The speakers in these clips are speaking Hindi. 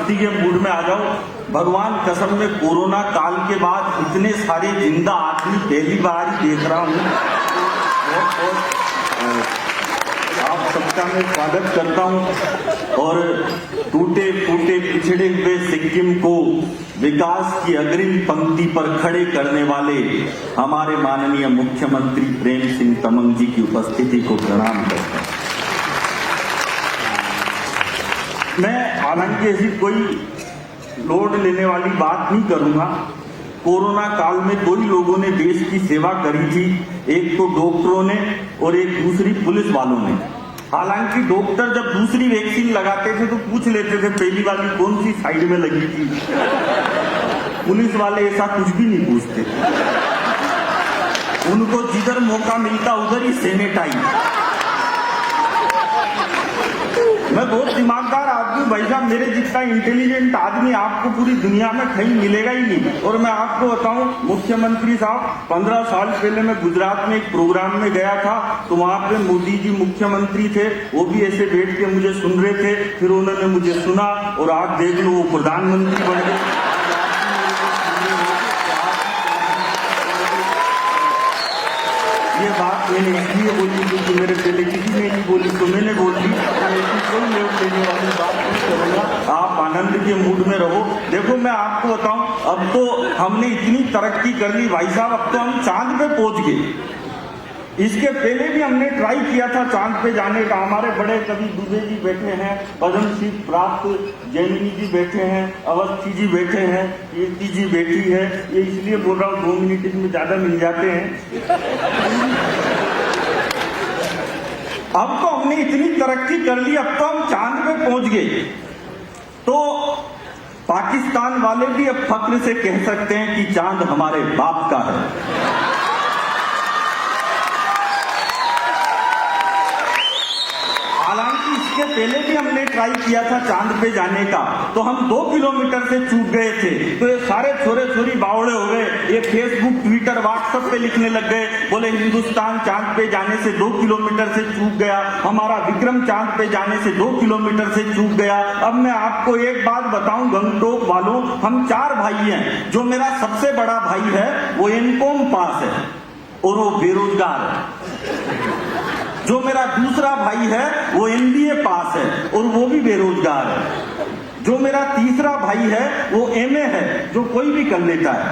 भक्ति के मूड में आ जाओ। भगवान कसम में कोरोना काल के बाद इतने सारे जिंदा आदमी पहली बार ही देख रहा हूँ। आप सबका मैं स्वागत करता हूँ और टूटे फूटे पिछड़े हुए सिक्किम को विकास की अग्रिम पंक्ति पर खड़े करने वाले हमारे माननीय मुख्यमंत्री प्रेम सिंह तमंग जी की उपस्थिति को प्रणाम करता हूँ। मैं हालांकि ऐसी कोई लोड लेने वाली बात नहीं करूंगा। कोरोना काल में दो ही लोगों ने देश की सेवा करी थी, एक तो डॉक्टरों ने और एक दूसरी पुलिस वालों ने। हालांकि डॉक्टर जब दूसरी वैक्सीन लगाते थे तो पूछ लेते थे पहली वाली कौन सी साइड में लगी थी। पुलिस वाले ऐसा कुछ भी नहीं पूछते, उनको जिधर मौका मिलता उधर ही सैनिटाइज। मैं बहुत दिमागदार आदमी भाई साहब, मेरे जितना इंटेलिजेंट आदमी आपको पूरी दुनिया में कहीं मिलेगा ही नहीं। और मैं आपको बताऊं मुख्यमंत्री साहब, 15 साल पहले मैं गुजरात में एक प्रोग्राम में गया था तो वहां पे मोदी जी मुख्यमंत्री थे, वो भी ऐसे बैठ के मुझे सुन रहे थे। फिर उन्होंने मुझे सुना और आज देख लो वो प्रधानमंत्री बन गए। ये बात मैंने इसलिए बोली क्योंकि मेरे पहले किसी ने नहीं बोली तो मैंने बोल दी। ऐसी कोई लेव लेने वाली बात नहीं करूंगा, आप आनंद के मूड में रहो। देखो मैं आपको बताऊं, अब तो हमने इतनी तरक्की कर ली भाई साहब, अब तो हम चांद पे पहुंच गए। इसके पहले भी हमने ट्राई किया था चांद पे जाने का। हमारे बड़े कवि दुबे जी बैठे हैं, पद्मश्री प्राप्त जैमिनी जी बैठे हैं, अवस्थी जी बैठे हैं, कीर्ति जी बैठी है। ये इसलिए बोल रहा हूँ 2 मिनट इसमें ज्यादा मिल जाते हैं। अब तो हमने इतनी तरक्की कर ली, अब तो हम चांद पे पहुंच गए। तो पाकिस्तान वाले भी अब फक्र से कह सकते हैं कि चांद हमारे बाप का है। हालांकि इसके पहले भी हमने ट्राई किया था चांद पे जाने का, तो हम 2 किलोमीटर से चूक गए थे। तो ये सारे छोरे छोरी बावड़े हो गए, ये फेसबुक ट्विटर व्हाट्सएप पे लिखने लग गए, बोले हिंदुस्तान चांद पे जाने से 2 किलोमीटर से चूक गया, हमारा विक्रम चांद पे जाने से 2 किलोमीटर से चूक गया। अब मैं आपको एक बात बताऊं गंगटोक वालों, हम 4 भाई हैं। जो मेरा सबसे बड़ा भाई है वो एमकॉम पास है और वो बेरोजगार है। जो मेरा दूसरा भाई है वो MBA पास है और वो भी बेरोजगार है। जो मेरा तीसरा भाई है वो MA है, जो कोई भी कर लेता है,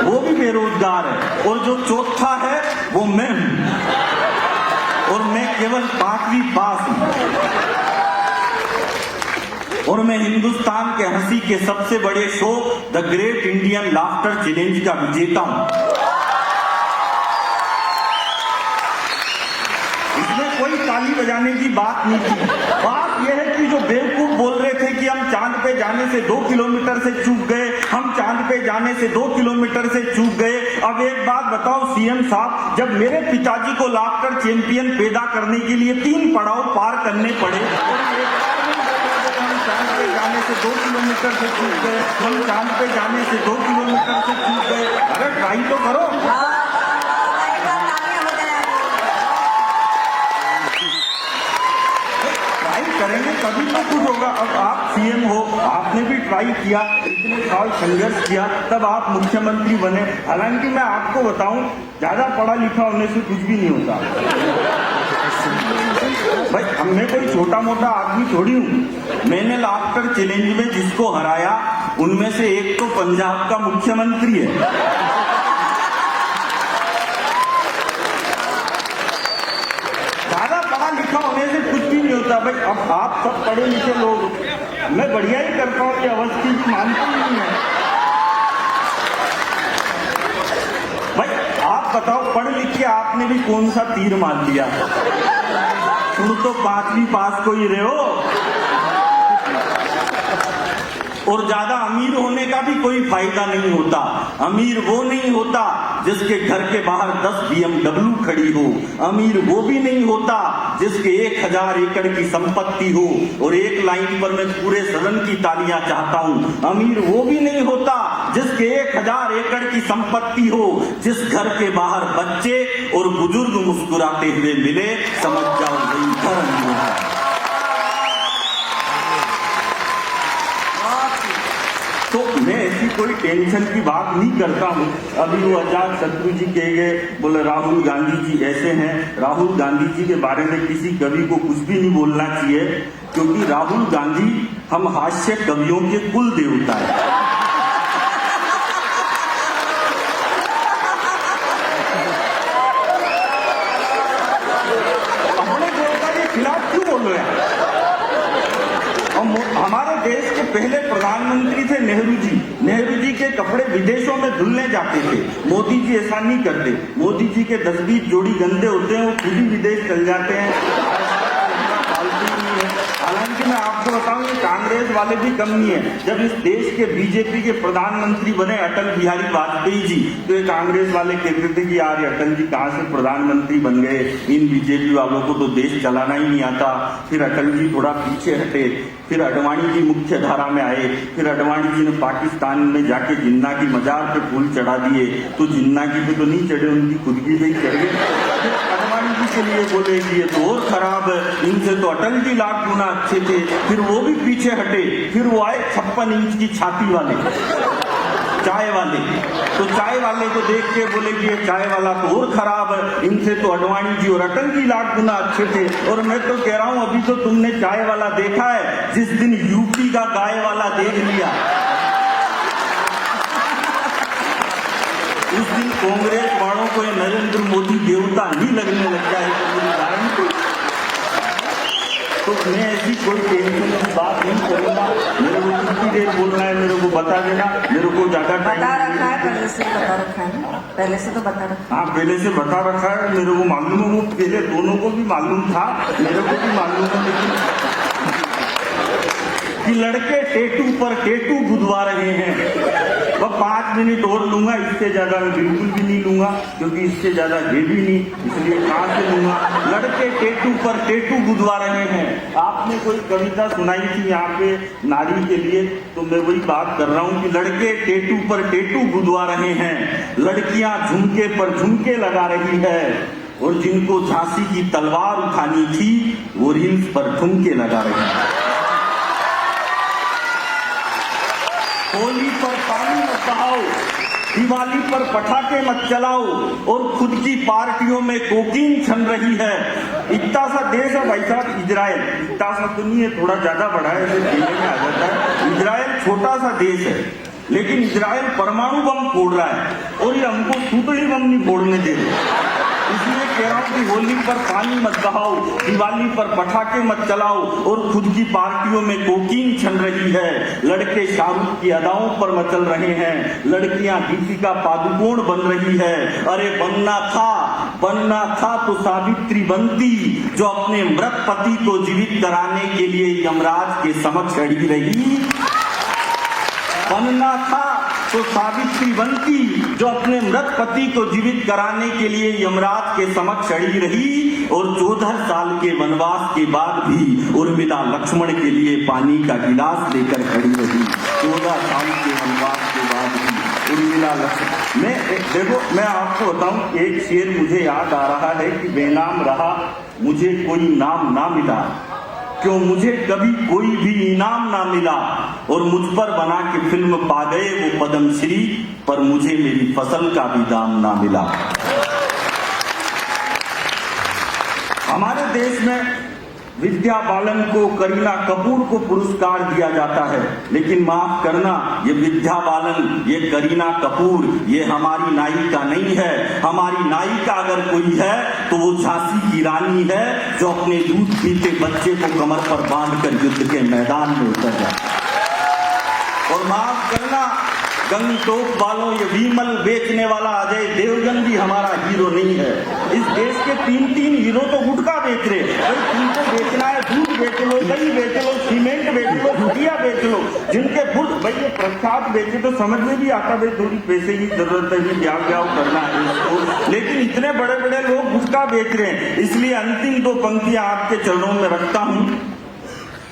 वो भी बेरोजगार है। और जो चौथा है वो मैं हूं और मैं केवल 5वीं पास हूं। और मैं हिंदुस्तान के हंसी के सबसे बड़े show the great Indian laughter challenge का विजेता हूं। कोई ताली बजाने की बात नहीं थी। बात यह है कि जो बेवकूफ बोल रहे थे कि हम चांद पे जाने से 2 किलोमीटर से चूक गए, हम चांद पे जाने से 2 किलोमीटर से चूक गए। अब एक बात बताओ सीएम साहब, जब मेरे पिताजी को लाफ्टर चैंपियन पैदा करने के लिए 3 पड़ाव पार करने पड़े, हम चांद पे जाने से 2 किलोमीटर से चूक गए, हम चांद पे जाने से 2 किलोमीटर से चूक गए। अरे ट्राई तो करो। करेंगे तभी तो कुछ होगा। अब आप सीएम हो, आपने भी ट्राई किया, इतने साल संघर्ष किया, तब आप मुख्यमंत्री बने। हालांकि मैं आपको बताऊं, ज्यादा पढ़ा लिखा होने से कुछ भी नहीं होता भाई। मैं कोई छोटा मोटा आदमी थोड़ी हूं। मैंने लाफ्टर चैलेंज में जिसको हराया उनमें से एक तो पंजाब का मुख्यमंत्री है। होने से कुछ भी नहीं होता भाई। अब आप सब पढ़े लिखे लोग, मैं बढ़िया ही करता हूँ, ये अवस्थी जी मानते ही नहीं है भाई। आप बताओ पढ़ लिख के आपने भी कौन सा तीर मार दिया? तुम तो 5वीं पास को ही रहे हो। और ज्यादा अमीर होने का भी कोई फायदा नहीं होता। अमीर वो नहीं होता जिसके घर के बाहर 10 BMW खड़ी हो। अमीर वो भी नहीं होता जिसके 1000 एकड़ की संपत्ति हो और एक लाइन पर मैं पूरे सदन की तालियां चाहता हूं। अमीर वो भी नहीं होता जिसके 1000 एकड़ की संपत्ति हो, जिस घर के बाहर बच्चे और बुजुर्ग मुस्कुराते हुए मिले, समझ जाओ वही घर अमीर है। तो मैं ऐसी कोई टेंशन की बात नहीं करता हूँ। अभी वो अजात शत्रु जी कह गए, बोले राहुल गांधी जी ऐसे हैं। राहुल गांधी जी के बारे में किसी कवि को कुछ भी नहीं बोलना चाहिए, क्योंकि राहुल गांधी हम हास्य कवियों के कुल देवता है। अपने देवता के खिलाफ क्यों बोल रहे हैं? हमारे देश के पहले प्रधानमंत्री थे नेहरू जी। नेहरू जी के कपड़े विदेशों में धुलने जाते थे। मोदी जी ऐसा नहीं करते। मोदी जी के 10-20 जोड़ी गंदे होते हैं, वो खुद ही विदेश चल जाते हैं। हालांकि मैं आपको बताऊं, ये कांग्रेस वाले भी कम नहीं है। जब इस देश के बीजेपी के प्रधानमंत्री बने अटल बिहारी वाजपेयी जी, तो ये कांग्रेस वाले कहते थे कि यार अटल जी कहाँ से प्रधानमंत्री बन गए, इन बीजेपी वालों को तो देश चलाना ही नहीं आता। फिर अटल जी थोड़ा पीछे हटे, फिर अडवाणी जी मुख्य धारा में आए। फिर अडवाणी जी ने पाकिस्तान में जाके जिन्ना की मजार पे फूल चढ़ा दिए, तो जिन्ना की पे तो नहीं चढ़े, उनकी खुद की पे ही चढ़ गए। अडवाणी जी के लिए बोले कि ये तो और खराब है, इनसे तो अटल जी लाख गुना अच्छे थे। फिर वो भी पीछे हटे, फिर वो आए 56 इंच की छाती वाले चाय वाले। तो चाय वाले को देख के बोले कि ये चाय वाला तो और खराब है, इनसे तो अडवाणी जी और अटल जी लाख गुना अच्छे थे। और मैं तो कह रहा हूं, अभी तो तुमने चाय वाला देखा है, जिस दिन यूपी का गाय वाला देख लिया, उस दिन कांग्रेस वालों को ये नरेंद्र मोदी देवता नहीं लगने लग जाए। तो मैं ऐसी कोई टेंशन की बात नहीं करूंगा। मेरे को कितनी देर बोलना है मेरे को बता देना, मेरे को ज्यादा बता रखा है, पहले से बता रखा है ना, पहले से तो बता रखा है। हाँ, पहले से बता रखा है, मेरे को मालूम है। वो पहले दोनों को भी मालूम था, मेरे को भी मालूम है। लेकिन कि लड़के टेटू पर टेटू बुधवा रहे हैं, वह 5 मिनट और लूंगा, इससे ज्यादा मैं बिल्कुल भी नहीं लूंगा, क्योंकि इससे ज्यादा है भी नहीं, इसलिए कहां से लूंगा। लड़के टेटू पर टेटू बुधवा रहे हैं। आपने कोई कविता सुनाई थी यहाँ पे नारी के लिए, तो मैं वही बात कर रहा हूँ कि लड़के टेटू पर टेटू बुधवा रहे हैं, लड़कियां झुमके पर झुमके लगा रही है, और जिनको झांसी की तलवार उठानी थी वो रील्स पर ठुमके लगा रहे हैं। होली पर पानी मत बहाओ, दिवाली पर पटाखे मत चलाओ, और खुद की पार्टियों में कोकीन छन रही है। इतना सा देश है भाई साहब इजराइल, इतना सा तो नहीं है, थोड़ा ज्यादा बड़ा है, ऐसे जिले में आ जाता है। इजराइल छोटा सा देश है, लेकिन इजराइल परमाणु बम फोड़ रहा है, और ये हमको सूतड़ी बम नहीं फोड़ने दे रहे। इसलिए कह रहा हूं कि होली पर पानी मत बहाओ, दिवाली पर पटाखे मत चलाओ, और खुद की पार्टियों में कोकीन छन रही है। लड़के शाहरुख की अदाओं पर मचल रहे हैं, लड़कियां दीपिका पादुकोण बन रही है। अरे बनना था तो सावित्री बनती, जो अपने मृत पति को जीवित कराने के लिए यमराज के समक्ष अड़ी रही। बनना था तो सावित्री बनती, जो अपने मृत पति को जीवित कराने के लिए यमराज के समक्ष अड़ी रही, और 14 साल के वनवास के बाद भी उर्मिला लक्ष्मण के लिए पानी का गिलास लेकर खड़ी रही। 14 साल के वनवास के बाद भी उर्मिला लक्ष्मण। मैं आपको बताऊं, एक शेर मुझे याद आ रहा है कि बेनाम रहा मुझे कोई नाम ना मिला, क्यों मुझे कभी कोई भी इनाम ना मिला, और मुझ पर बना के फिल्म पा गए वो पद्मश्री, पर मुझे मेरी फसल का भी दाम ना मिला। हमारे देश में विद्या बालन को, करीना कपूर को पुरस्कार दिया जाता है, लेकिन माफ करना, ये विद्या बालन, ये करीना कपूर, ये हमारी नायिका नहीं है। हमारी नायिका अगर कोई है तो वो झांसी की रानी है, जो अपने दूध पीते बच्चे को कमर पर बांधकर युद्ध के मैदान में उतर जाती है। और माफ करना, गंगटोक वालों, ये विमल बेचने वाला अजय देवगन भी हमारा हीरो नहीं है। इस देश के 3 हीरो तो गुटखा बेच रहे। भाई तुमको बेचना है, दूध बेच लो, दही बेच लो, सीमेंट बेच लो, भुजिया बेच लो, जिनके फुल भाई ये प्रसाद बेचे तो समझ में भी आता भाई थोड़ी पैसे की जरूरत है, ब्याह करना है इसको, लेकिन इतने बड़े बड़े लोग गुटखा बेच रहे हैं। इसलिए अंतिम 2 पंक्तियां आपके चरणों में रखता हूं।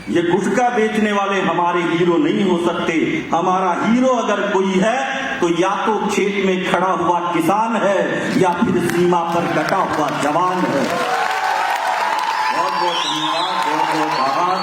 ये गुटखा बेचने वाले हमारे हीरो नहीं हो सकते। हमारा हीरो अगर कोई है तो या तो खेत में खड़ा हुआ किसान है, या फिर सीमा पर डटा हुआ जवान है। बहुत बहुत धन्यवाद, बहुत बहुत आभार।